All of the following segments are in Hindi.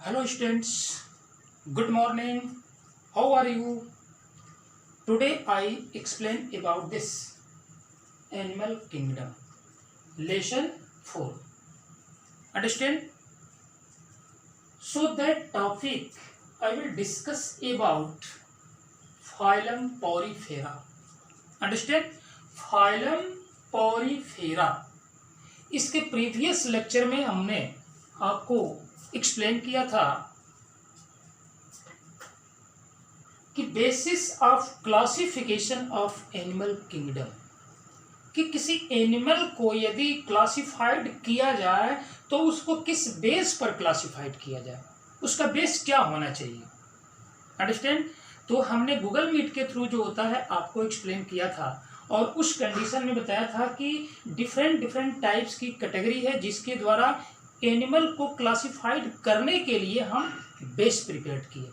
Hello students, good morning. How are you? Today I explain about this animal kingdom. Lesson 4. Understand? So that topic I will discuss about phylum Porifera. Understand? phylum Porifera. इसके प्रीवियस लेक्चर में हमने आपको एक्सप्लेन किया था कि basis of classification of animal kingdom, कि किसी एनिमल को यदि क्लासिफाइड किया जाए तो उसको किस बेस पर क्लासिफाइड किया जाए, उसका बेस क्या होना चाहिए। अंडरस्टैंड? तो हमने गूगल मीट के थ्रू जो होता है आपको एक्सप्लेन किया था और उस कंडीशन में बताया था कि डिफरेंट टाइप्स की कैटेगरी है जिसके द्वारा एनिमल को क्लासिफाइड करने के लिए हम बेस प्रिपेयर किए।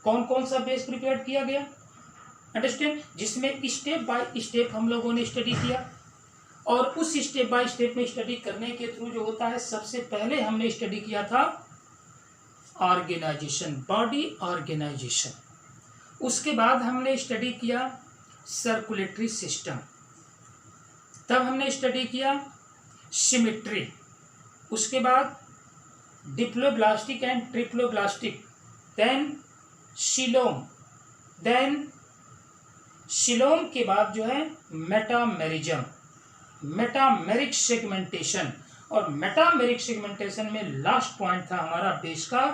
कौन कौन सा बेस प्रिपेयर किया गया? अंडरस्टैंड? जिसमें स्टेप बाय स्टेप हम लोगों ने स्टडी किया और उस स्टेप बाय स्टेप में स्टडी करने के थ्रू जो होता है सबसे पहले हमने स्टडी किया था ऑर्गेनाइजेशन, बॉडी ऑर्गेनाइजेशन। उसके बाद हमने स्टडी किया सर्कुलेटरी सिस्टम, तब हमने स्टडी किया सिमेट्री, उसके बाद diploblastic and triploblastic, then coelom, then coelom के बाद जो है मेटामेरिज्म, मेटामेरिक सेगमेंटेशन, और मेटामेरिक सेगमेंटेशन में लास्ट पॉइंट था हमारा बेस का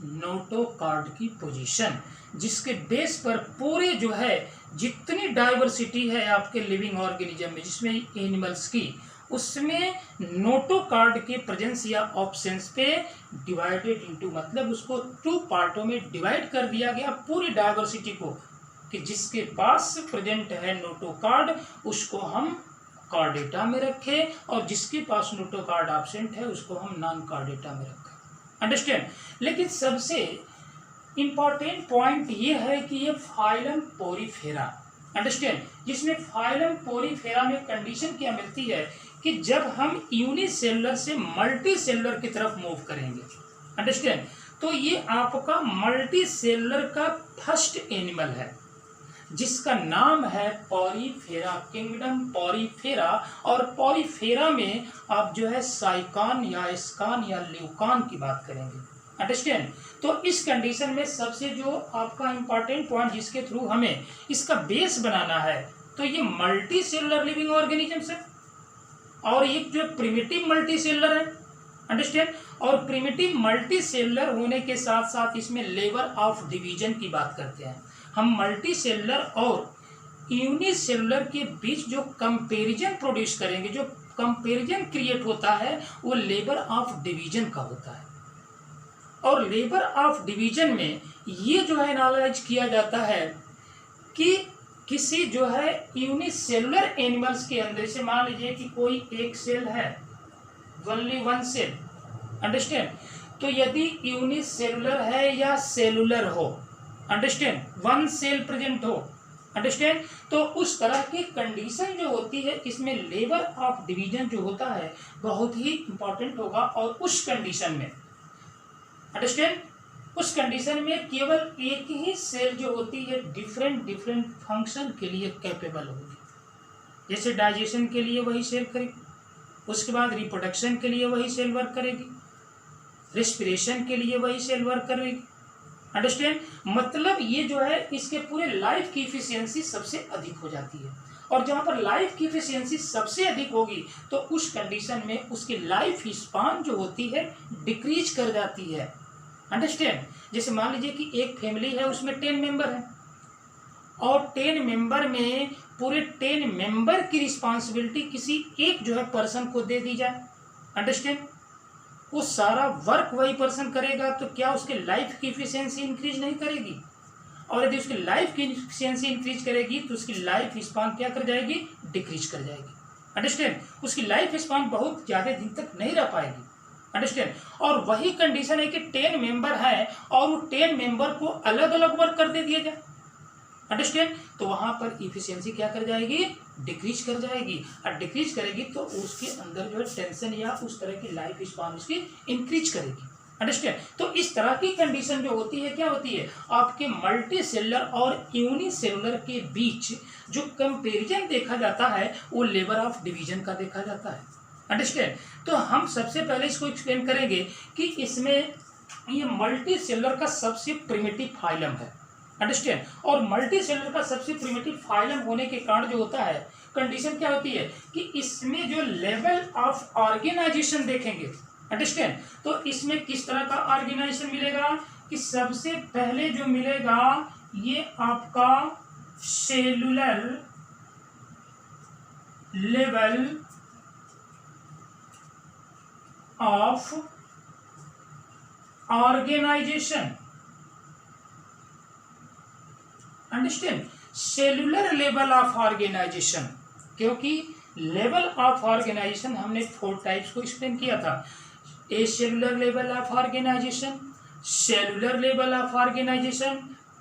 नोटोकॉर्ड की पोजीशन, जिसके बेस पर पूरे जो है जितनी डाइवर्सिटी है आपके लिविंग ऑर्गेनिज्म में जिसमें एनिमल्स की, उसमें नोटोकॉर्ड के प्रेजेंस या ऑब्सेंस पे डिवाइडेड इनटू, मतलब उसको 2 पार्टों में डिवाइड कर दिया गया पूरी डाइवर्सिटी को, कि जिसके पास प्रेजेंट है नोटोकॉर्ड उसको हम कॉर्डेटा में रखें और जिसके पास नोटोकॉर्ड एब्सेंट है उसको हम नॉन कॉर्डेटा में रखें। अंडरस्टैंड? लेकिन सबसे इंपॉर्टेंट पॉइंट ये है कि ये फाइलम पोरीफेरा, अंडरस्टैंड, जिसमें फाइलम पोरीफेरा में कंडीशन क्या मिलती है कि जब हम यूनिसेलुलर से मल्टी सेलुलर की तरफ मूव करेंगे, अंडरस्टैंड, तो ये आपका मल्टी सेलुलर का फर्स्ट एनिमल है जिसका नाम है पोरीफेरा, किंगडम पोरीफेरा। और पोरीफेरा में आप जो है साइकान या एस्कान या ल्यूकान की बात करेंगे। अंडरस्टैंड? तो इस कंडीशन में सबसे जो आपका इंपॉर्टेंट पॉइंट जिसके थ्रू हमें इसका बेस बनाना है, तो ये मल्टी सेलुलर लिविंग ऑर्गेनिजम्स है और ये जो प्रिमिटिव मल्टी सेलुलर है। अंडरस्टैंड? और प्रिमिटिव मल्टी सेलुलर होने के साथ साथ इसमें लेवल ऑफ डिवीजन की बात करते हैं हम। मल्टी सेलुलर और यूनिसेलुलर के बीच जो कंपैरिजन प्रोड्यूस करेंगे, जो कंपैरिजन क्रिएट होता है, वो लेबर ऑफ डिवीजन का होता है। और लेबर ऑफ डिवीजन में ये जो है एनालाइज किया जाता है कि किसी जो है यूनिसेलुलर एनिमल्स के अंदर से, मान लीजिए कि कोई एक सेल है, ओनली 1 सेल, अंडरस्टैंड, तो यदि यूनिसेलुलर है या सेलुलर हो, अंडरस्टैंड, 1 सेल प्रेजेंट हो, अंडरस्टैंड, तो उस तरह की कंडीशन जो होती है इसमें लेबर ऑफ डिवीजन जो होता है बहुत ही इंपॉर्टेंट होगा। और उस कंडीशन में, अंडरस्टैंड, उस कंडीशन में केवल एक ही सेल जो होती है डिफरेंट फंक्शन के लिए कैपेबल होगी। जैसे डाइजेशन के लिए वही सेल करेगी, उसके बाद रिप्रोडक्शन के लिए वही सेल वर्क करेगी, रेस्पिरेशन के लिए वही सेल वर्क करेगी। अंडरस्टैंड? मतलब ये जो है इसके पूरे लाइफ की इफिशियंसी सबसे अधिक हो जाती है। और जहाँ पर लाइफ की इफिशियंसी सबसे अधिक होगी तो उस कंडीशन में उसकी लाइफ स्पान जो होती है डिक्रीज कर जाती है। अंडरस्टैंड? जैसे मान लीजिए कि एक फैमिली है, उसमें 10 मेंबर हैं और 10 मेंबर में पूरे 10 मेंबर की रिस्पॉन्सिबिलिटी किसी एक जो है पर्सन को दे दी जाए, अंडरस्टैंड, वो सारा वर्क वही पर्सन करेगा, तो क्या उसके लाइफ की इफिशियंसी इंक्रीज नहीं करेगी? और यदि उसकी लाइफ की इफिशियंसी इंक्रीज करेगी तो उसकी लाइफ स्पान क्या कर जाएगी? डिक्रीज कर जाएगी। अंडरस्टैंड? उसकी लाइफ स्पान बहुत ज़्यादा दिन तक नहीं रह पाएगी। अंडरस्टैंड? और वही कंडीशन है कि 10 मेंबर है और वो 10 मेंबर को अलग अलग वर्क कर दे दिया जाए, अंडरस्टैंड, तो वहां पर इफिशियंसी क्या कर जाएगी? डिक्रीज कर जाएगी। और डिक्रीज करेगी तो उसके अंदर जो है टेंशन या उस तरह की लाइफ स्पान उसकी इंक्रीज करेगी। अंडरस्टैंड। तो इस तरह की कंडीशन जो होती है क्या होती है, आपके मल्टी सेलुलर और यूनिसेलुलर के बीच जो कंपैरिजन देखा जाता है वो लेवल ऑफ डिवीजन का देखा जाता है। अंडरस्टैंड। तो हम सबसे पहले इसको एक्सप्लेन करेंगे कि इसमें ये मल्टी सेलुलर का सबसे प्रिमिटिव फाइलम है। अंडरस्टैंड। और मल्टी सेलुलर का सबसे प्रिमिटिव फाइलम होने के कारण जो होता है कंडीशन क्या होती है कि इसमें जो लेवल ऑफ ऑर्गेनाइजेशन देखेंगे। अंडरस्टैंड। तो इसमें किस तरह का ऑर्गेनाइजेशन मिलेगा कि सबसे पहले जो मिलेगा ये आपका cellular level of organisation. Understand. Cellular level of organisation, क्योंकि लेवल ऑफ ऑर्गेनाइजेशन हमने 4 टाइप्स को एक्सप्लेन किया था। A cellular level of organisation, cellular level of organisation,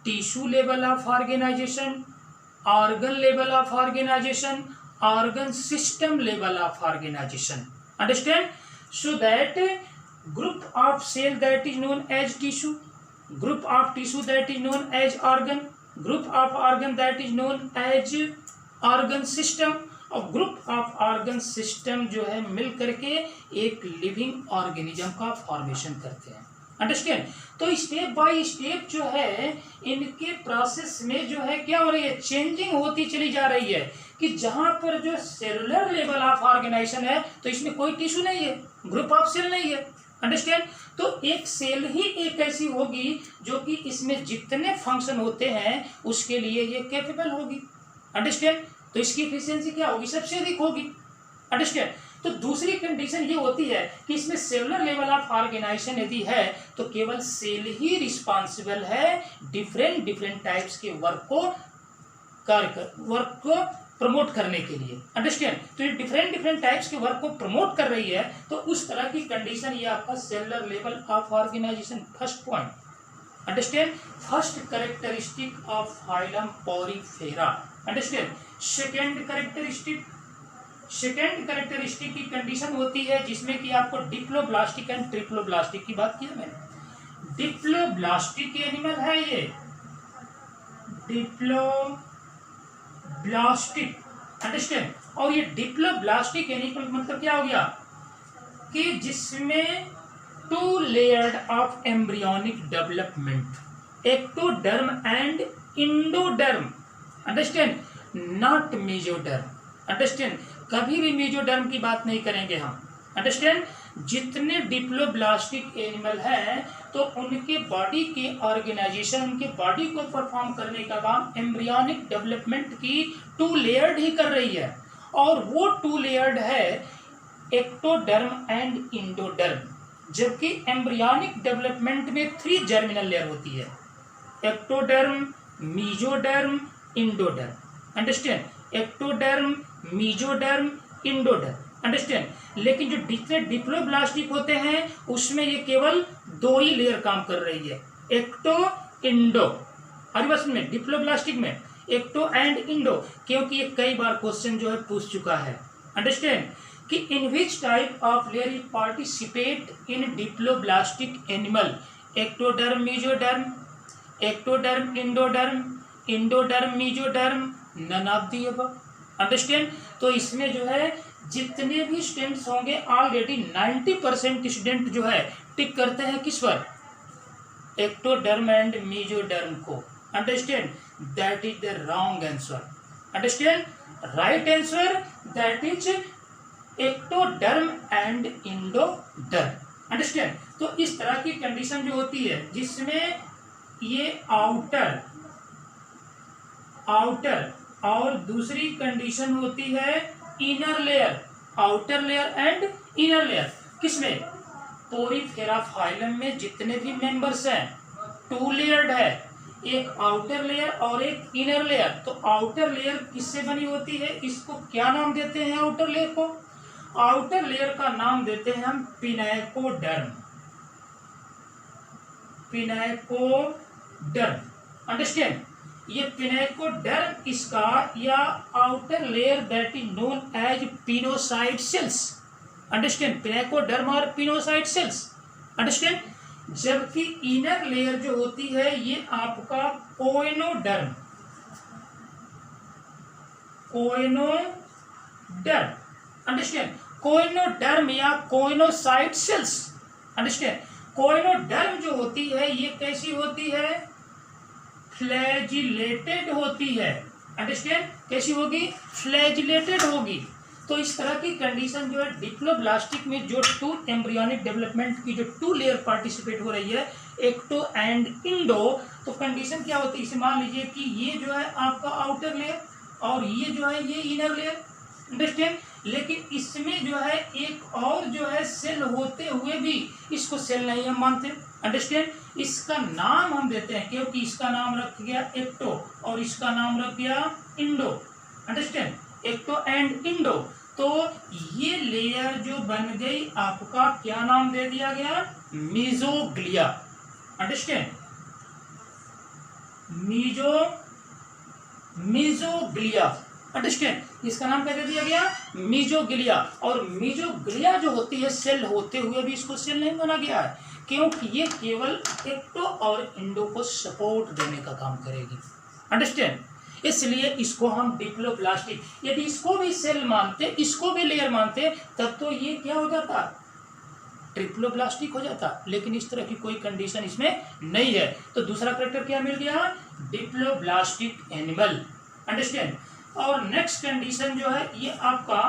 tissue level of organisation, organ level of organisation, organ system level of organisation. Understand. So that group of cell that is known as tissue, group of tissue that is known as organ, group of organ that is known as organ system, और ग्रुप ऑफ ऑर्गन सिस्टम जो है मिल करके एक लिविंग ऑर्गेनिज्म का फॉर्मेशन करते हैं। अंडरस्टैंड। तो स्टेप बाय स्टेप जो है इनके प्रोसेस में जो है क्या हो रही है, चेंजिंग होती चली जा रही है कि जहां पर जो सेलुलर लेवल ऑफ ऑर्गेनाइजेशन है तो इसमें कोई टिश्यू नहीं है, ग्रुप ऑफ सेल नहीं है। अंडरस्टैंड। तो एक सेल ही एक ऐसी होगी जो कि इसमें जितने फंक्शन होते हैं उसके लिए ये कैपेबल होगी। अंडरस्टैंड। तो इसकी एफिशिएंसी क्या होगी, सबसे अधिक होगी। अंडरस्टैंड। तो दूसरी कंडीशन ये होती है कि इसमें सेलुलर लेवल ऑफ ऑर्गेनाइजेशन यदि है तो केवल सेल ही रिस्पॉन्सिबल है डिफरेंट टाइप्स के वर्क को प्रमोट करने के लिए। अंडरस्टैंड। तो ये डिफरेंट टाइप्स के वर्क को प्रमोट कर रही है, तो उस तरह की कंडीशन ये आपका cellular level of organisation. First point. Understand. First characteristic of phylum porifera. Understand. Second characteristic की कंडीशन होती है जिसमें कि आपको डिप्लोब्लास्टिक एंड ट्रिप्लोब्लास्टिक की बात किया मैंने। डिप्लोब्लास्टिक एनिमल है ये, डिप्लोब्लास्टिक। अंडरस्टैंड। और ये डिप्लोब्लास्टिक एनिमल मतलब क्या हो गया कि जिसमें 2 layered of embryonic development, ectoderm and endoderm. Understand. Not mesoderm. Understand. कभी भी मेजोडर्म की बात नहीं करेंगे हम। अंडरस्टैंड। जितने डिप्लोब्लास्टिक एनिमल हैं तो उनके बॉडी के ऑर्गेनाइजेशन, उनके बॉडी को परफॉर्म करने का काम एम्ब्रियोनिक डेवलपमेंट की 2 लेयर्ड ही कर रही है, और वो 2 लेयर्ड है एक्टोडर्म एंड इंडोडर्म। जबकि एम्ब्रियोनिक डेवलपमेंट में 3 जर्मिनल लेयर होती है, ectoderm, mesoderm, endoderm. Understand. Ectoderm, mesoderm, endoderm. Understand. लेकिन जो डिप्लोब्लास्टिक होते हैं उसमें ये केवल 2 ही लेयर काम कर रही है, एक्टो, इंडो। हर बस में डिप्लोब्लास्टिक में एक्टो एंड इंडो, क्योंकि ये कई बार क्वेश्चन जो है पूछ चुका है। अंडरस्टैंड। कि in which type of layer you participate in diploblastic animal, ectoderm, mesoderm, ectoderm, endoderm, endoderm, mesoderm, none of the above. Understand. तो इसमें जो है जितने भी स्टूडेंट्स होंगे ऑलरेडी 90% स्टूडेंट जो है टिक करते हैं किस पर, एक्टोडर्म एंड मेसोडर्म को। Understand. That is the wrong answer. Understand. Right answer that is ectoderm and endoderm. Understand. तो इस तरह की कंडीशन जो होती है जिसमें ये आउटर और दूसरी कंडीशन होती है inner layer, outer layer and inner layer. किसमें, पोरिफेरा फाइलम में जितने भी मेंबर्स हैं 2 लेयर्ड है, एक आउटर लेयर और एक इनर लेयर। तो आउटर लेयर किससे बनी होती है, इसको क्या नाम देते हैं आउटर लेयर को, आउटर लेयर का नाम देते हैं हम पिनाकोडर्म। अंडरस्टैंड। ये पिनाकोडर्म इसका या outer layer that is known as pinocyte cells. Understand. Pinacoderm और पिनोसाइड सेल्स। अंडरस्टैंड। जबकि इनर लेयर जो होती है ये आपका कोइनोडर्म, अंडरस्टैंड, कोइनोडर्म या कोइनोसाइट सेल्स, अंडरस्टैंड। कोइनोडर्म जो होती है ये कैसी होती है, फ्लैजिलेटेड होती है, अंडरस्टैंड, कैसी होगी, फ्लैजिलेटेड होगी। तो इस तरह की कंडीशन जो है डिप्लोब्लास्टिक में जो टू एम्ब्रियोनिक डेवलपमेंट की जो टू लेयर पार्टिसिपेट हो रही है, एक्टो एंड इंडो, तो कंडीशन क्या होती है, इसे मान लीजिए कि ये जो है आपका आउटर लेयर और ये जो है ये इनर लेयर, अंडरस्टैंड। लेकिन इसमें जो है एक और जो है सेल होते हुए भी इसको सेल नहीं हम मानते, अंडरस्टैंड। इसका नाम हम देते हैं क्योंकि इसका नाम रख गया एक्टो और इसका नाम रख गया endo, understand, ecto and endo. तो ये लेयर जो बन गई आपका क्या नाम दे दिया गया, मीजोग्लिया, अंडरस्टैंड, मीजोग्लिया, अंडरस्टैंड। इसका नाम क्या दे दिया गया, मीजोग्लिया। और मीजोग्लिया जो होती है सेल होते हुए भी इसको सेल नहीं माना गया है क्योंकि ये केवल एक्टो और इंडो को सपोर्ट देने का काम करेगी, अंडरस्टैंड। इसलिए इसको हम डिप्लोब्लास्टिक, यदि इसको भी सेल मानते, इसको भी लेयर मानते, तब तो ये क्या हो जाता, ट्रिप्लोब्लास्टिक हो जाता। लेकिन इस तरह की कोई कंडीशन इसमें नहीं है। तो दूसरा कैरेक्टर क्या मिल गया, डिप्लोब्लास्टिक एनिमल, अंडरस्टैंड। और नेक्स्ट कंडीशन जो है ये आपका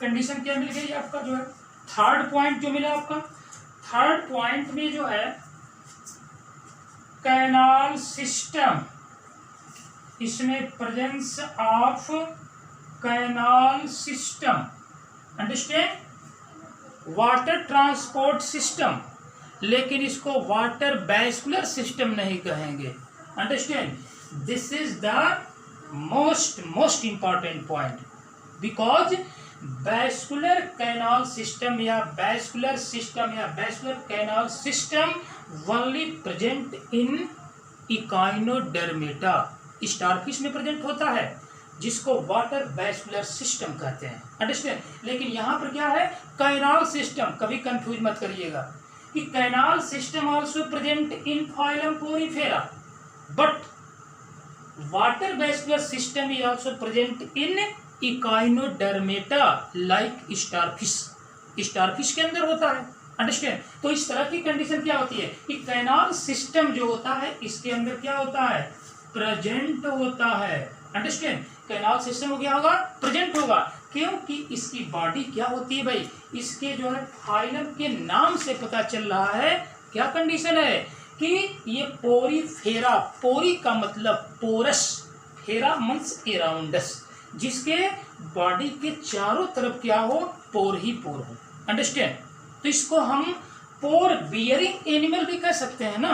कंडीशन क्या मिल गई, आपका जो है थर्ड पॉइंट जो मिला आपका, थर्ड पॉइंट में जो है कैनाल सिस्टम, इसमें presence of canal system, understand, water transport system, लेकिन इसको वाटर वैस्कुलर सिस्टम नहीं कहेंगे, understand. This is the most important point because vascular canal system या वैस्कुलर सिस्टम या vascular canal system only present in Echinodermata, starfish में प्रेजेंट होता है जिसको वाटर वैस्कुलर सिस्टम कहते हैं, अंडरस्टैंड। लेकिन यहाँ पर क्या है, कैनाल सिस्टम, कभी कंफ्यूज मत करिएगा कि canal system also present in phylum Porifera but water vascular system is also present in Echinodermata like starfish, starfish के अंदर होता है, अंडरस्टैंड। तो इस तरह की कंडीशन क्या होती है कि कैनाल सिस्टम जो होता है इसके अंदर क्या होता है, प्रेजेंट होता है, अंडरस्टैंड। कैनाल सिस्टम हो गया होगा, प्रेजेंट होगा, क्योंकि इसकी बॉडी क्या होती है भाई, इसके जो है फाइलम के नाम से पता चल रहा है क्या कंडीशन है कि ये पोरीफेरा, पोरी का मतलब पोरस, फेरा मींस एराउंडस, जिसके बॉडी के चारों तरफ क्या हो, पोर ही पोर हो, अंडरस्टैंड। तो इसको हम पोर बियरिंग एनिमल भी कह सकते हैं ना,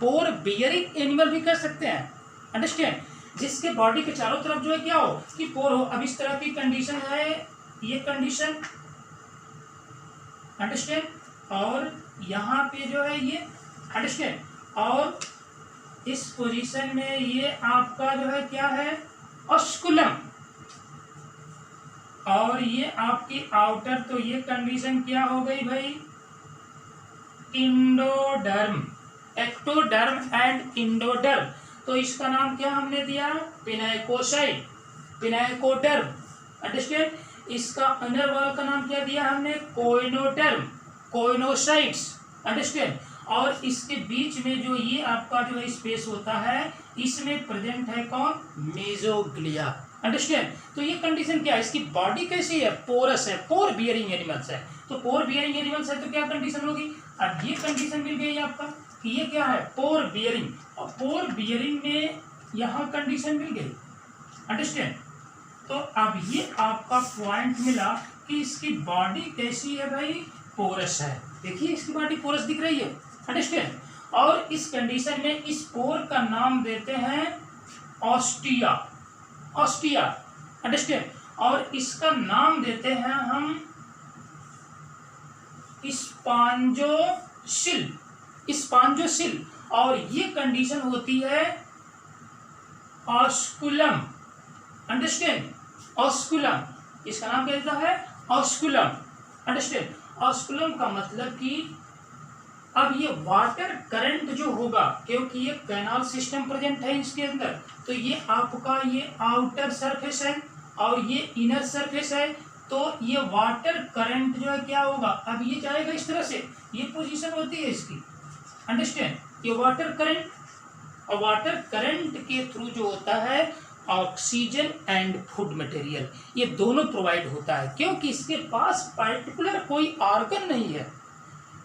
पोर बियरिंग एनिमल भी कह सकते हैं, अंडरस्टैंड, जिसके बॉडी के चारों तरफ जो है क्या हो कि पोर हो। अब इस तरह की कंडीशन है ये कंडीशन, अंडरस्टैंड, और यहाँ पे जो है ये, अंडरस्टैंड, और इस पोजीशन में ये आपका जो है क्या है, ऑस्कुलम, और ये आपकी आउटर, तो ये कंडीशन क्या हो गई भाई, इंडोडर्म, एक्टोडर्म एंड इंडोडर्म। तो इसका नाम क्या हमने दिया, पिनाइकोसाइट, पिनाइकोडर्म, अंडरस्टैंड। इसका अंडर वॉल का नाम क्या दिया हमने, कोइनोडर्म, कोइनोसाइट्स, अंडरस्टैंड। और इसके बीच में जो ये आपका जो है स्पेस होता है इसमें प्रेजेंट है कौन, मेसोग्लिया, अंडरस्टैंड। तो ये कंडीशन क्या है, इसकी बॉडी कैसी है, पोरस है, पोर बियरिंग एनिमल्स है। तो पोर बियरिंग एनिमल्स है तो क्या कंडीशन होगी, अब ये कंडीशन मिल गई आपका कि ये क्या है, पोर बियरिंग, और पोर बियरिंग में यहाँ कंडीशन मिल गई, अंडरस्टैंड। तो अब ये आपका पॉइंट मिला कि इसकी बॉडी कैसी है भाई, पोरस है, देखिए इसकी बॉडी पोरस दिख रही है, अंडरस्टैंड। और इस कंडीशन में इस पोर का नाम देते हैं ऑस्टिया, ऑस्टिया, अंडरस्टैंड। और इसका नाम देते हैं हम स्पॉन्जोसिल, स्पॉन्जोसिल। और ये कंडीशन होती है ऑस्कुलम, अंडरस्टैंड, ऑस्कुलम, इसका नाम क्या देता है, ऑस्कुलम, अंडरस्टैंड। ऑस्कुलम का मतलब कि अब ये वाटर करंट जो होगा, क्योंकि ये कैनाल सिस्टम प्रेजेंट है इसके अंदर, तो ये आपका ये आउटर सरफेस है और ये इनर सरफेस है, तो ये वाटर करंट जो है क्या होगा, अब ये जाएगा इस तरह से, ये पोजीशन होती है इसकी, अंडरस्टैंड, ये वाटर करंट, और वाटर करंट के थ्रू जो होता है ऑक्सीजन एंड फूड मटेरियल, ये दोनों प्रोवाइड होता है, क्योंकि इसके पास पर्टिकुलर कोई ऑर्गन नहीं है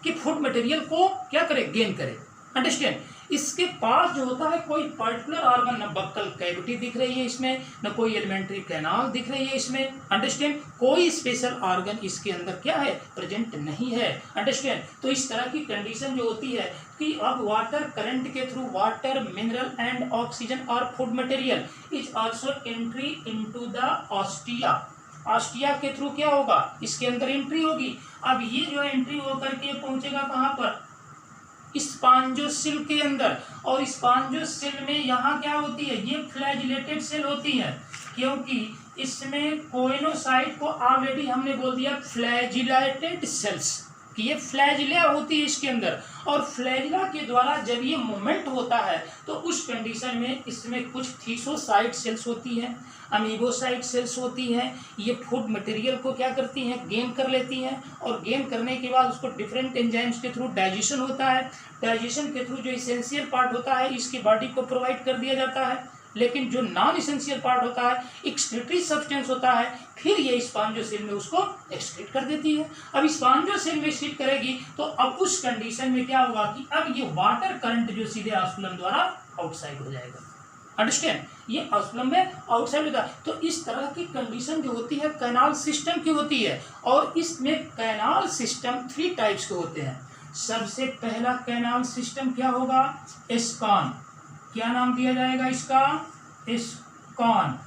कि फूड मटेरियल को क्या करे, गेन करे, अंडरस्टैंड। इसके पास जो होता है कोई पर्टिकुलर ऑर्गन, न बक्कल कैविटी दिख रही है इसमें, न कोई एलिमेंट्री कैनाल दिख रही है इसमें, अंडरस्टैंड, कोई स्पेशल ऑर्गन इसके अंदर क्या है, प्रेजेंट नहीं है, अंडरस्टैंड। तो इस तरह की कंडीशन जो होती है कि अब वाटर करंट के through water, mineral and oxygen और food material is also entry into the ostia, ostia के थ्रू क्या होगा, इसके अंदर एंट्री होगी। अब ये जो एंट्री होकर के पहुंचेगा कहाँ पर, स्पॉन्जोसिल के अंदर, और स्पॉन्जोसिल में यहाँ क्या होती है, ये फ्लैजिलेटेड सेल होती है, क्योंकि इसमें कोइनोसाइट को ऑलरेडी हमने बोल दिया फ्लैजिलेटेड सेल्स, कि ये फ्लैजिला होती है इसके अंदर, और फ्लैजिला के द्वारा जब ये मूवमेंट होता है तो उस कंडीशन में इसमें कुछ थीसोसाइट सेल्स होती हैं, अमीबोसाइट सेल्स होती हैं, ये फूड मटेरियल को क्या करती हैं, गेन कर लेती हैं, और गेन करने के बाद उसको डिफरेंट एंजाइम्स के थ्रू डाइजेशन होता है, डाइजेशन के थ्रू जो इसेंशियल पार्ट होता है इसकी बॉडी को प्रोवाइड कर दिया जाता है, लेकिन जो नॉन इसेंशियल पार्ट होता है, एक्सक्रीटरी सब्सटेंस होता है, फिर ये स्पॉन्जोसेल में उसको एक्सक्रीट कर देती है। अब स्पॉन्जोसेल में एक्सक्रीट करेगी तो अब उस कंडीशन में क्या होगा कि अब ये वाटर करंट जो सीधे ऑस्कुलम द्वारा आउटसाइड हो जाएगा, अंडरस्टैंड, ये ऑस्कुलम में आउटसाइड होता है। तो इस तरह की कंडीशन जो होती है कैनाल सिस्टम की होती है, और इसमें कैनाल सिस्टम 3 टाइप्स के होते हैं। सबसे पहला कैनाल सिस्टम क्या होगा, एस्कॉन, क्या नाम दिया जाएगा इसका, एस्कॉन।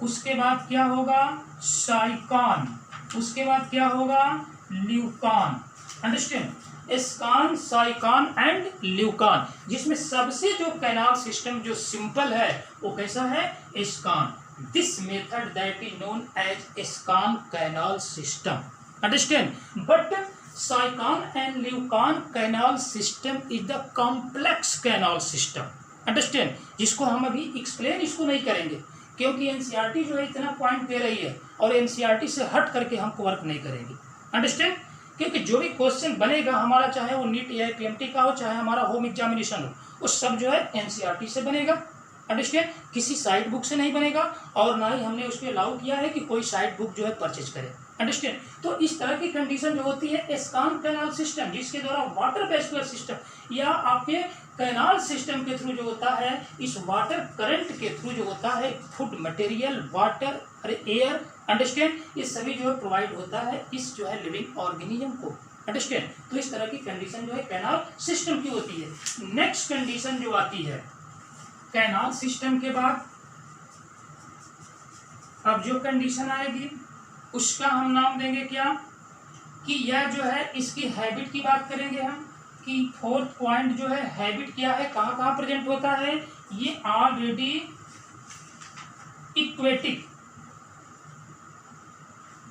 उसके बाद क्या होगा, साइकॉन, उसके बाद क्या होगा, leucon, understand, ascon, sycon and leucon, जिसमें सबसे जो कैनाल सिस्टम जो सिंपल है वो कैसा है, ascon. This method that is known as ascon canal system, understand, but sycon and leucon canal system is the complex canal system, understand, जिसको हम अभी एक्सप्लेन इसको नहीं करेंगे, क्योंकि एनसीईआरटी जो है इतना पॉइंट दे रही है और एनसीईआरटी से हट करके हमको वर्क नहीं करेंगे, अंडरस्टैंड, क्योंकि जो भी क्वेश्चन बनेगा हमारा, चाहे वो नीट या पीएमटी का हो, चाहे हमारा होम एग्जामिनेशन हो, वो सब जो है एनसीईआरटी से बनेगा, अंडरस्टैंड, किसी साइड बुक से नहीं बनेगा, और ना ही हमने उसको अलाउ किया है कि कोई साइड बुक जो है परचेज करे, अंडरस्टैंड। तो इस तरह की कंडीशन जो होती है एस्कॉन कैनाल सिस्टम, जिसके द्वारा वाटर वेस्कुलर सिस्टम या आपके कैनाल सिस्टम के थ्रू जो होता है, इस वाटर करंट के थ्रू जो होता है food material, water, air, understand, ये सभी जो है प्रोवाइड होता है इस जो है लिविंग ऑर्गेनिज्म को, अंडरस्टैंड। तो इस तरह की कंडीशन जो है कैनाल सिस्टम की होती है। नेक्स्ट कंडीशन जो आती है कैनाल सिस्टम के बाद, अब जो कंडीशन आएगी उसका हम नाम देंगे क्या, कि यह जो है इसकी हैबिट की बात करेंगे हम, कि 4th पॉइंट जो है हैबिट क्या है, कहाँ कहाँ प्रेजेंट होता है, ये already aquatic,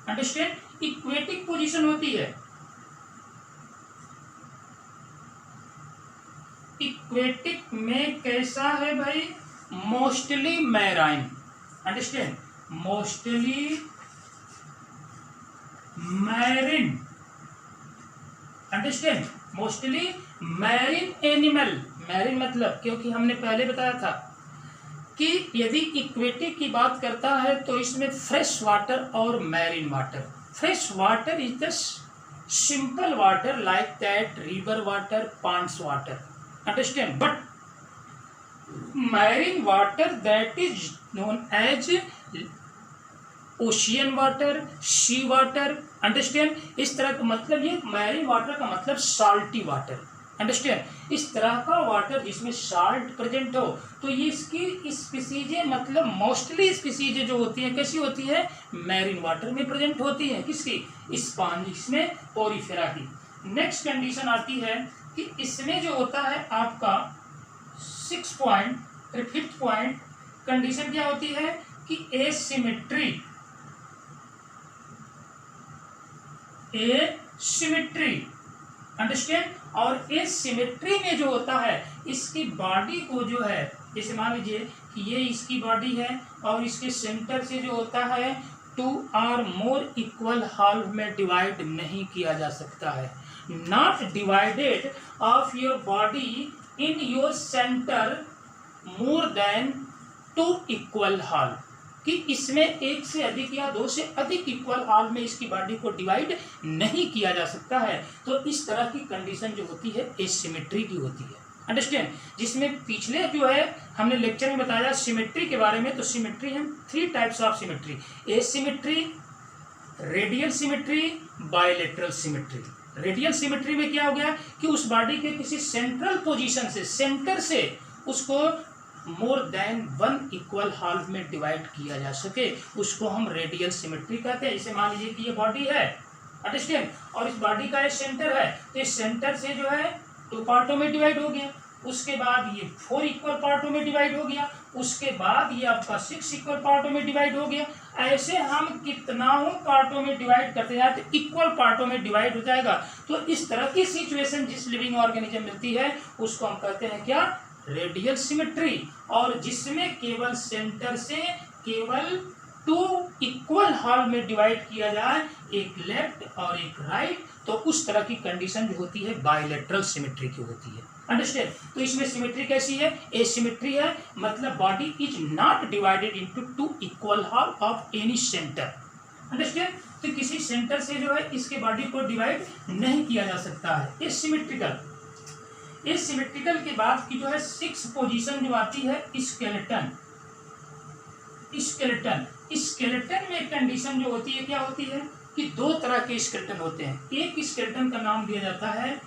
understand, aquatic position होती है, इक्वेटिक में कैसा है भाई, mostly marine, understand, mostly marine, understand, mostly marine animal, marine मतलब, क्योंकि हमने पहले बताया था कि यदि इक्वेटिक की बात करता है तो इसमें फ्रेश वाटर और marine water, fresh water is the simple water like that river water, ponds water, understand, but marine water that is known as ocean water, sea water, understand, इस तरह का मतलब, ये मैरिन वाटर का मतलब साल्टी वाटर, अंडरस्टैंड, इस तरह का वाटर जिसमें साल्ट प्रेजेंट हो, तो ये इसकी स्पीसीजें मतलब मोस्टली स्पीसीजें जो होती हैं कैसी होती है, मैरिन वाटर में प्रेजेंट होती हैं, किसकी, स्पॉन्ज, इसमें पोरीफेरा की। नेक्स्ट कंडीशन आती है कि इसमें जो होता है आपका 6th point, 5th point condition क्या होती है कि एसिमेट्री, एसिमेट्री, अंडरस्टैंड। और एसिमेट्री में जो होता है इसकी बॉडी को जो है, जैसे मान लीजिए कि ये इसकी बॉडी है और इसके सेंटर से जो होता है 2 और मोर इक्वल हाफ में डिवाइड नहीं किया जा सकता है। Not divided of your body in your centre more than 2 equal half, कि इसमें एक से अधिक या 2 से अधिक इक्वल हाल में इसकी बॉडी को डिवाइड नहीं किया जा सकता है। तो इस तरह की कंडीशन जो होती है एसिमेट्री की होती है, अंडरस्टैंड। जिसमें पिछले जो है हमने लेक्चर में बताया सिमेट्री के बारे में। तो सिमेट्री हम 3 types of symmetry, asymmetry, radial symmetry, bilateral symmetry. Radial symmetry में क्या हो गया कि उस बॉडी के किसी सेंट्रल पोजीशन से, सेंटर से उसको मोर देन 1 इक्वल हाफ में डिवाइड किया जा सके, उसको हम रेडियल सिमेट्री कहते हैं। जैसे मान लीजिए कि ये बॉडी है, अंडरस्टैंड, और इस बॉडी का ये सेंटर है, तो इस सेंटर से जो है 2 पार्टों में डिवाइड हो गया, उसके बाद ये 4 इक्वल पार्टों में डिवाइड हो गया, उसके बाद ये आपका 6 इक्वल पार्टों में डिवाइड हो गया। ऐसे हम कितनाओं पार्टों में डिवाइड करते जाए तो इक्वल पार्टों में डिवाइड हो जाएगा। तो इस तरह की सिचुएशन जिस लिविंग ऑर्गेनिज्म मिलती है उसको हम कहते हैं क्या, रेडियल सिमेट्री। और जिसमें केवल सेंटर से केवल 2 इक्वल हाफ में डिवाइड किया जाए, एक लेफ्ट और एक राइट, तो उस तरह की कंडीशन जो होती है बायलैटरल सिमेट्री की होती है, अंडरस्टैंड। तो इसमें सिमेट्री कैसी है, एसिमेट्री है, मतलब body is not divided into 2 equal half of any centre, understand. तो किसी सेंटर से जो है इसके बॉडी को डिवाइड नहीं किया जा सकता है, एसिमेट्रिकल। इस सिमेट्रिकल के बाद की जो है 6 पोजीशन जो आती है स्केलेटन। स्केलेटन, स्केलेटन में कंडीशन जो होती है क्या होती है कि 2 तरह के स्केलेटन होते हैं। एक स्केलेटन का नाम दिया जाता है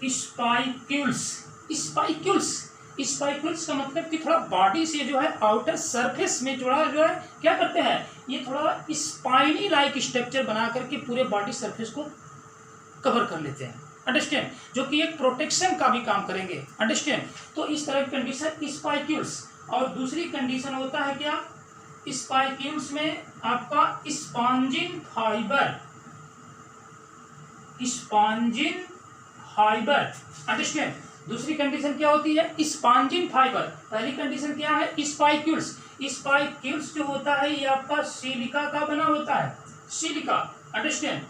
स्पाइक्यूल्स। स्पाइक्यूल्स, स्पाइक्यूल्स का मतलब कि थोड़ा बॉडी से जो है आउटर सरफेस में थोड़ा जो है क्या करते हैं, ये थोड़ा स्पाइनी लाइक स्ट्रक्चर बना करके पूरे बॉडी सरफेस को कवर कर लेते हैं, अंडरस्टैंड, जो कि एक प्रोटेक्शन का भी काम करेंगे, अंडरस्टैंड। तो इस तरह की कंडीशन स्पाइक्यूल्स। और दूसरी कंडीशन होता है क्या, स्पाइक्यूल्स में आपका spongin fibre, spongin fibre, understand. दूसरी कंडीशन क्या होती है, स्पॉन्जिन फाइबर। पहली कंडीशन क्या है, स्पाइक्यूल्स। स्पाइक्यूल्स जो होता है ये आपका सिलिका का बना होता है, सिलिका, अंडरस्टैंड,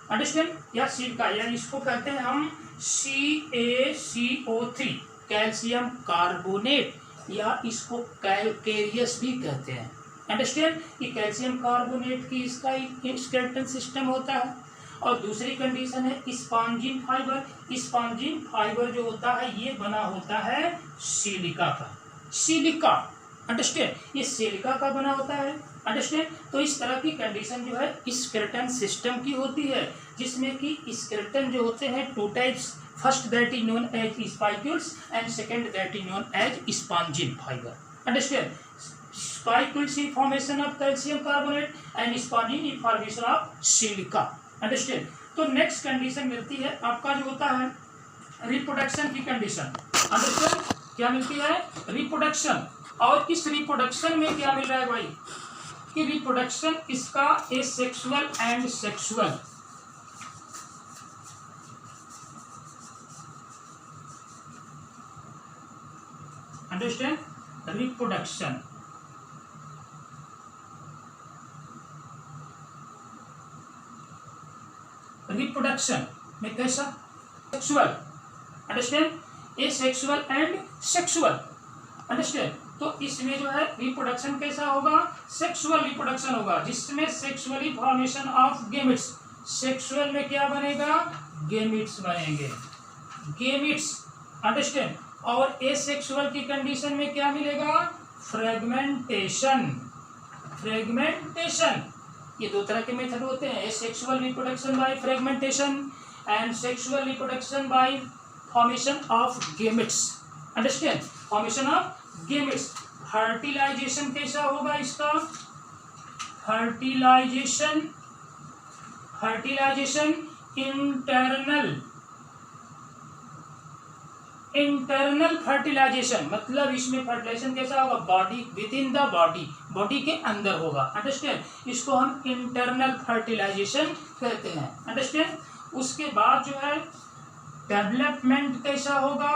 अंडरस्टैंड, या सिलिका, या इसको कहते हैं हम CaCO3, कैल्शियम कार्बोनेट, या इसको कैलकेरियस भी कहते हैं, अंडरस्टैंड। ये कैल्शियम कार्बोनेट की इसका स्केलेटन सिस्टम होता है। और दूसरी कंडीशन है स्पॉन्जिन फाइबर। स्पॉन्जिन फाइबर जो होता है ये बना होता है सिलिका का, सिलिका, अंडरस्टैंड, ये सिलिका का बना होता है, अंडरस्टैंड। तो इस तरह की कंडीशन जो है स्केलेटन सिस्टम की होती है, जिसमें कि स्केलेटन जो होते हैं 2 types, first that is known as spicules and second that is known as spongin fibre, understand. Spicules in formation of calcium carbonate and spongin in formation of silica, understand. तो नेक्स्ट कंडीशन मिलती है आपका जो होता है रिप्रोडक्शन की कंडीशन, अंडरस्टैंड। क्या मिलती है, रिप्रोडक्शन। और इस रिप्रोडक्शन में क्या मिल रहा है भाई कि रिप्रोडक्शन इसका asexual and sexual, understand, reproduction, reproduction में कैसा, sexual, understand, asexual and sexual, understand. तो इसमें जो है रिप्रोडक्शन कैसा होगा, सेक्सुअल रिप्रोडक्शन होगा, जिसमें sexually formation of gametes, sexual में क्या बनेगा, गेमिट्स बनेंगे, गेमिट्स, अंडरस्टैंड। और एसेक्सुअल की कंडीशन में क्या मिलेगा, फ्रेगमेंटेशन, फ्रेगमेंटेशन। ये 2 तरह के मेथड होते हैं, sexual reproduction by fragmentation and sexual reproduction by formation of gametes, understand, formation of gametes. Fertilisation कैसा होगा इसका, fertilisation, fertilisation internal, internal fertilisation, मतलब इसमें फर्टिलाइजेशन कैसा होगा, body, within the body, body के अंदर होगा, अंडरस्टैंड। इसको हम इंटरनल फर्टिलाइजेशन कहते हैं, अंडरस्टैंड। उसके बाद जो है डेवलपमेंट कैसा होगा,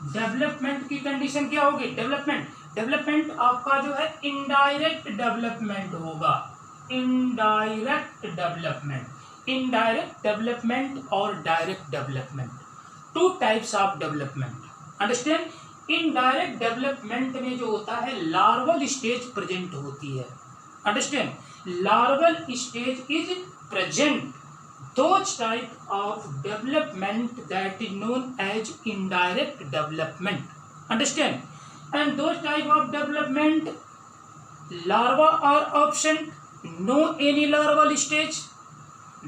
डेवलपमेंट की कंडीशन क्या होगी, डेवलपमेंट आपका जो है इनडायरेक्ट डेवलपमेंट होगा, इनडायरेक्ट डेवलपमेंट और direct development, two types of development, understand. Indirect development में जो होता है लार्वल स्टेज प्रेजेंट होती है, understand, larval stage is present, those type of development that is known as indirect development, understand, and those type of development larva are absent, no any larval stage,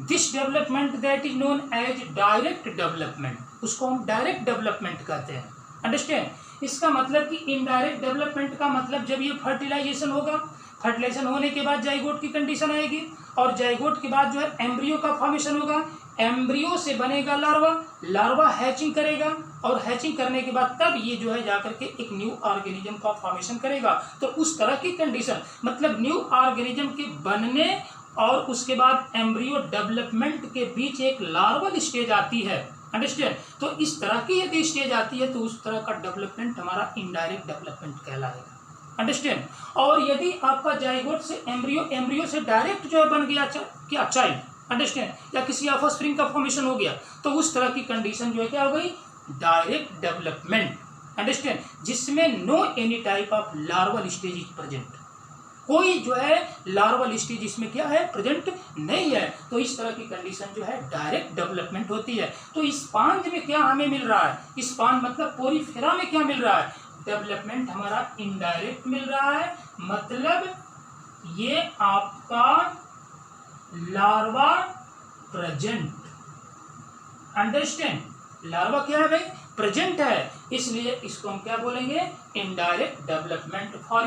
this development that is known as direct development, उसको हम डायरेक्ट डेवलपमेंट कहते हैं, अंडरस्टैंड। इसका मतलब कि इनडायरेक्ट डेवलपमेंट का मतलब जब ये फर्टिलाइजेशन होगा, फर्टिलाइजेशन होने के बाद जाइगोट की कंडीशन आएगी और जाइगोट के बाद जो है एम्ब्रियो का फॉर्मेशन होगा, एम्ब्रियो से बनेगा लार्वा, लार्वा हैचिंग करेगा और हैचिंग करने के बाद तब ये जो है जाकर के एक न्यू ऑर्गेनिज्म का फॉर्मेशन करेगा। तो उस तरह की कंडीशन मतलब न्यू ऑर्गेनिज्म के बनने और उसके बाद एम्ब्रियो डेवलपमेंट के बीच एक लार्वल स्टेज आती है, अंडरस्टैंड। तो इस तरह की यदि स्टेज आती है तो उस तरह का डेवलपमेंट हमारा इनडायरेक्ट डेवलपमेंट कहलाएगा, अंडरस्टैंड। और यदि आपका जाइगोट से एम्ब्रियो से डायरेक्ट जो है बन गया क्या चाइल्ड, अंडरस्टैंड, या किसी ऑफस्प्रिंग का फॉर्मेशन हो गया, तो उस तरह की कंडीशन जो है क्या हो गई, डायरेक्ट डेवलपमेंट, अंडरस्टैंड, जिसमें no any type of larval stage is present, कोई जो है लार्वल स्टेज इसमें क्या है, प्रेजेंट नहीं है। तो इस तरह की कंडीशन जो है डायरेक्ट डेवलपमेंट होती है। तो स्पॉन्ज में क्या हमें मिल रहा है, स्पॉन्ज मतलब पोरीफेरा में क्या मिल रहा है, डेवलपमेंट हमारा इनडायरेक्ट मिल रहा है, मतलब ये आपका लार्वा प्रेजेंट, अंडरस्टैंड, लार्वा क्या है भाई, प्रेजेंट है, इसलिए इसको हम क्या बोलेंगे, इनडायरेक्ट डेवलपमेंट। फॉर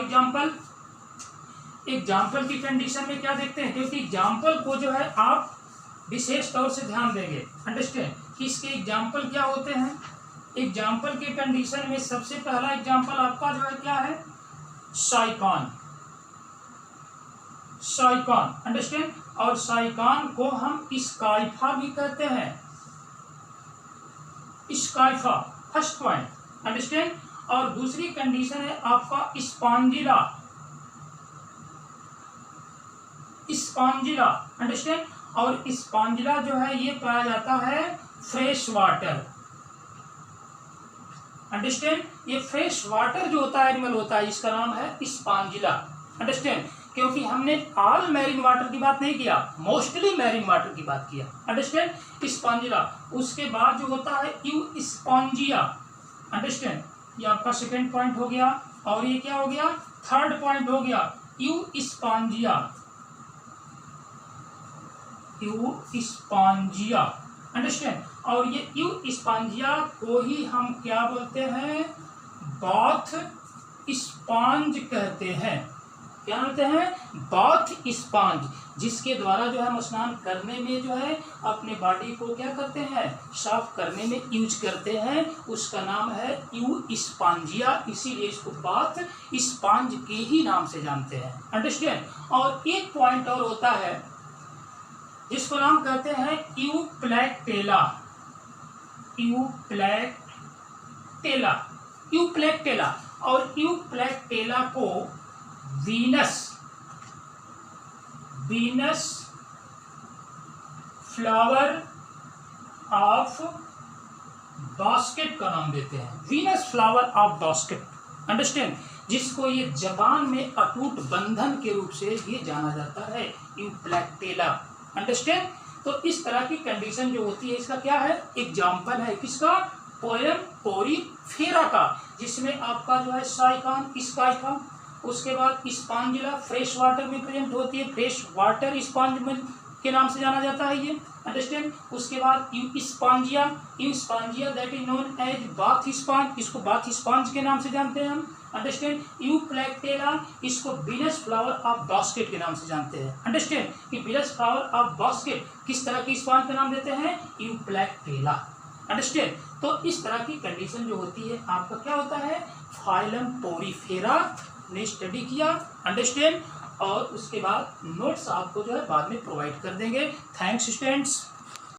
एग्जाम्पल की कंडीशन में क्या देखते हैं, क्योंकि एग्जाम्पल को जो है आप विशेष तौर से ध्यान देंगे, अंडरस्टैंड, कि इसके एग्जाम्पल क्या होते हैं। एग्जाम्पल के कंडीशन में सबसे पहला एग्जाम्पल आपका जो है क्या है, साइकॉन, अंडरस्टैंड, और साइकॉन को हम स्काइफा भी कहते हैं, स्काइफा, फर्स्ट पॉइंट, अंडरस्टैंड। और दूसरी कंडीशन है आपका स्पॉन्जिला, अंडरस्टैंड, और स्पॉन्जिला जो है ये पाया जाता है फ्रेश वाटर, अंडरस्टैंड, ये फ्रेश वाटर जो होता है एनिमल होता है, इसका नाम है स्पॉन्जिला, अंडरस्टैंड, क्योंकि हमने ऑल मैरीन वाटर की बात नहीं किया, मोस्टली मैरीन वाटर की बात किया, अंडरस्टैंड, स्पॉन्जिला। उसके बाद जो होता है यूस्पॉन्जिया, अंडरस्टैंड, ये आपका सेकेंड पॉइंट हो गया, और ये क्या हो गया, थर्ड पॉइंट हो गया, यूस्पॉन्जिया, अंडरस्टैंड। और ये यूस्पॉन्जिया को ही हम क्या बोलते हैं, बाथ स्पॉन्ज कहते हैं, क्या बोलते हैं, बाथ स्पॉन्ज, जिसके द्वारा जो है हम स्नान करने में जो है अपने बॉडी को क्या करते हैं, साफ करने में यूज करते हैं, उसका नाम है यूस्पॉन्जिया, इसीलिए इसको बाथ स्पॉन्ज के ही नाम से जानते हैं, अंडरस्टैंड। और एक पॉइंट और होता है जिसको नाम कहते हैं यूप्लैक्टेला, और यूप्लैक्टेला को वीनस फ्लावर ऑफ बास्केट का नाम देते हैं, Venus flower of basket, understand, जिसको ये जापान में अटूट बंधन के रूप से ये जाना जाता है, यूप्लैक्टेला, अंडरस्टैंड। तो इस तरह की कंडीशन जो होती है, इसका क्या है, एग्जाम्पल है किसका, पोएम पोरीफेरा का, जिसमें आपका जो है साइकॉन, स्काइफा, उसके बाद स्पॉन्जिला फ्रेश वाटर में प्रेजेंट होती है, फ्रेश वाटर स्पॉन्ज के नाम से जाना जाता है ये, अंडरस्टैंड। उसके बाद Euspongia that is known as bath sponge, इसको बाथ स्पॉन्ज के नाम से जानते हैं हम, अंडरस्टैंड। यूप्लैक्टेला, इसको वीनस फ्लावर ऑफ बास्केट के नाम से जानते हैं, अंडरस्टैंड, कि वीनस फ्लावर ऑफ बास्केट किस तरह की स्पॉन्ज का नाम देते हैं, यूप्लैक्टेला, अंडरस्टैंड। तो इस तरह की कंडीशन जो होती है आपका क्या होता है, फाइलम पोरीफेरा ने स्टडी किया, अंडरस्टैंड। और उसके बाद नोट्स आपको जो है बाद में प्रोवाइड कर देंगे। Thanks students.